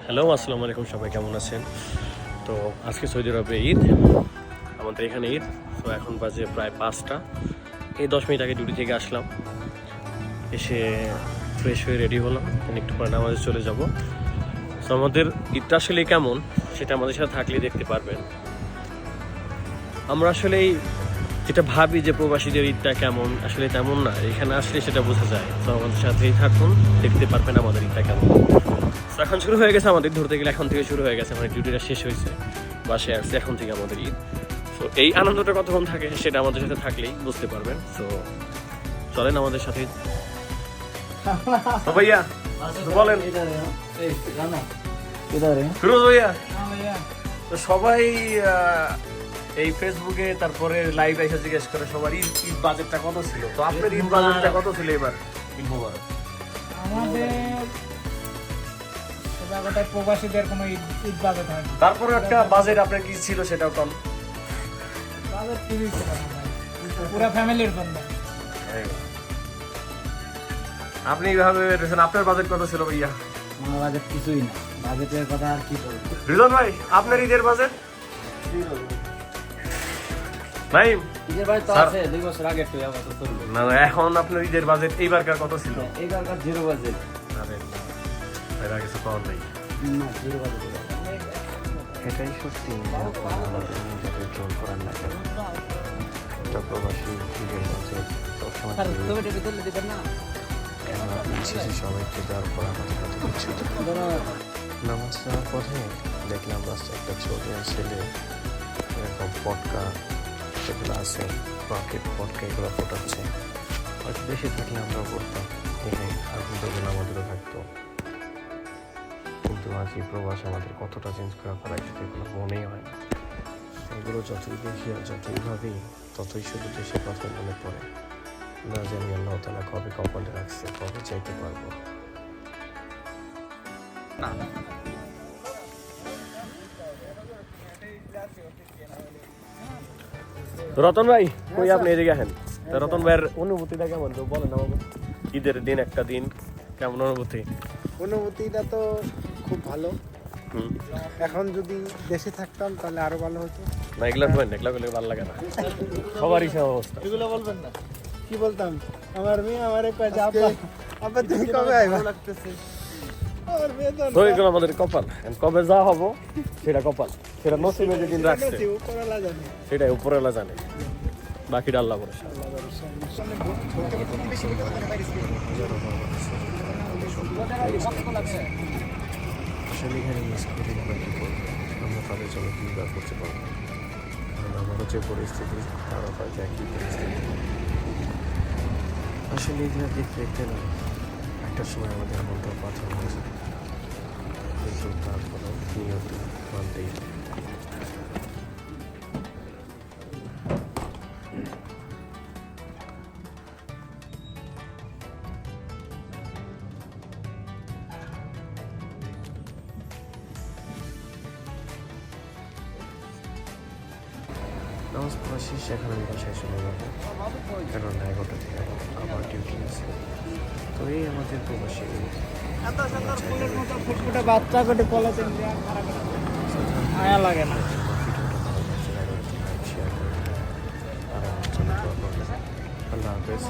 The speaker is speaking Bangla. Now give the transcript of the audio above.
হ্যালো, আসসালামু আলাইকুম। সবাই কেমন আছেন? তো আজকে সৌদি আরবে ঈদ, আমাদের এখানে ঈদ। তো এখন বাজে প্রায় 5টা। এই 10 মিনিট আগে ডিউটি থেকে আসলাম, এসে ফ্রেশ হয়ে রেডি হলাম, একটু পরে নামাজে চলে যাব। তো আমাদের ঈদটা আসলে কেমন সেটা আমাদের সাথে থাকলেই দেখতে পারবেন। আমরা আসলে যেটা ভাবি যে প্রবাসীদের ঈদটা কেমন, আসলে তেমন না। এখানে আসলে সেটা বোঝা যায়। তো আমাদের সাথেই থাকুন, দেখতে পারবেন আমাদের ঈদটা কেমন। তো এখন শুরু হয়ে গেছে আমাদের, ধরতে গেলে এখন থেকে শুরু হয়ে গেছে, মানে ডিউটিটা শেষ হয়েছে, বাসায় আসছে, এখন থেকে আমাদের ঈদ। তো এই আনন্দটা কতক্ষণ থাকে সেটা আমাদের সাথে থাকলেই বুঝতে পারবেন। তো চলেন আমাদের সাথে। ভাইয়া বলেন, ফিরোজ ভাইয়া, তো সবাই এই ফেসবুকে তারপরে লাইভ এসে জিজ্ঞেস করে সবার ঈদ বাজেটটা কত ছিল। তো আপনার ঈদ বাজেটটা কত ছিল এবার? আমাদের প্রবাসীদের কোনো ঈদ বাজেট হয় না। তারপরে একটা বাজেট আপনার কি ছিল সেটাও কম। বাজেট কিছুই ছিল না, পুরো ফ্যামিলির জন্য। আপনি এইভাবে রেখেছেন, আপনার বাজেট কত ছিল ভাইয়া? আমার বাজেট কিছুই না, বাজেটের কথা আর কি বলবো। রিজন ভাই, আপনার ঈদের বাজেট? নাই ঈদের বাজেট তো আছে 2 বছর আগে একটু তো চলবে না, এখন আপনার ঈদের বাজেট এইবারকার কত ছিল? এইবারকার জিরো বাজেট। আরে এর আগে তো পাওয়া নাই। না, জিরো বাজেট। এটাই সত্যি, আমাদের নিজেদের জোর করার না কেন একটা প্রবাসী ঈদের মাঝে সবসময় কেন আপনি শেষে সবাইকে দেওয়ার পর আমাদের কাছে দিচ্ছে। নামাজ নেওয়ার পথে দেখলাম রাস্তায় একটা ছোট ছেলে এরকম পটকা যেগুলো আছে, রকেট পটকা, এগুলো ফোটাচ্ছে। হয়তো বেশি থাকলে আমরাও করতাম, এখানে আনন্দগুলো আমাদেরও থাকতো। কিন্তু আজ এই প্রবাস আমাদের কতটা চেঞ্জ করা ফেলাই সেটা এগুলো মনেই হয় না। এগুলো যতই দেখি আর যতই ভাবি ততই শুধু দেশের কথা মনে পড়ে। না জানি আল্লাহ তাআলা কবে কপালে রাখছে, কবে চাইতে পারবো। রতন ভাই কই, আপনি এদিকে আসেন। তো রতন ভাইয়ের অনুভূতিটা কেমন তো বলেন আমাকে। ঈদের দিন, একটা দিন, কেমন অনুভূতি? অনুভূতিটা তো খুব ভালো। এখন যদি দেশে থাকতাম তাহলে আরো ভালো হতো। না এগুলা বলেন, এগুলা বলে ভালো লাগে না, সবারই সব অবস্থা। এগুলো বলবেন না, কি বলতাম? আমার মেয়ে আমারে কয় যে আপা আপা তুমি কবে আইবা? লাগতেছে আমার মেয়ে তো তো এগুলো আমাদের কপাল, কবে যা হবো সেটা কপাল, সেটা নসিবে যেদিন রাখছে উপরওয়ালা জানে। সেটাই উপরওয়ালা জানে, বাকিটা আল্লাহ ভরসা। আসলে এখানে মিস করি আমরা কী করবো, আমরা তাদের জন্য কী বা করতে পারবো? কারণ আমারও যে পরিস্থিতি তারও হয়তো একই পরিস্থিতি। আসলে এগুলো দেখতে দেখতে না একটা সময় আমাদের মনটা পাথর হয়ে যায়, কিন্তু তারপরেও নিয়ত মানতেই হবে। নামাজ পড়া শেষ, এখন আমি বাসায় চলে যাবো, কারণ 11টা থেকে আবার ডিউটি আছে। তো এই আমাদের প্রবাসী বাচ্চা কোটে কলেজে আয়া লাগে না। শেয়ার করে আর আমার জন্য দোয়া করবেন। আল্লাহ হাফেজ।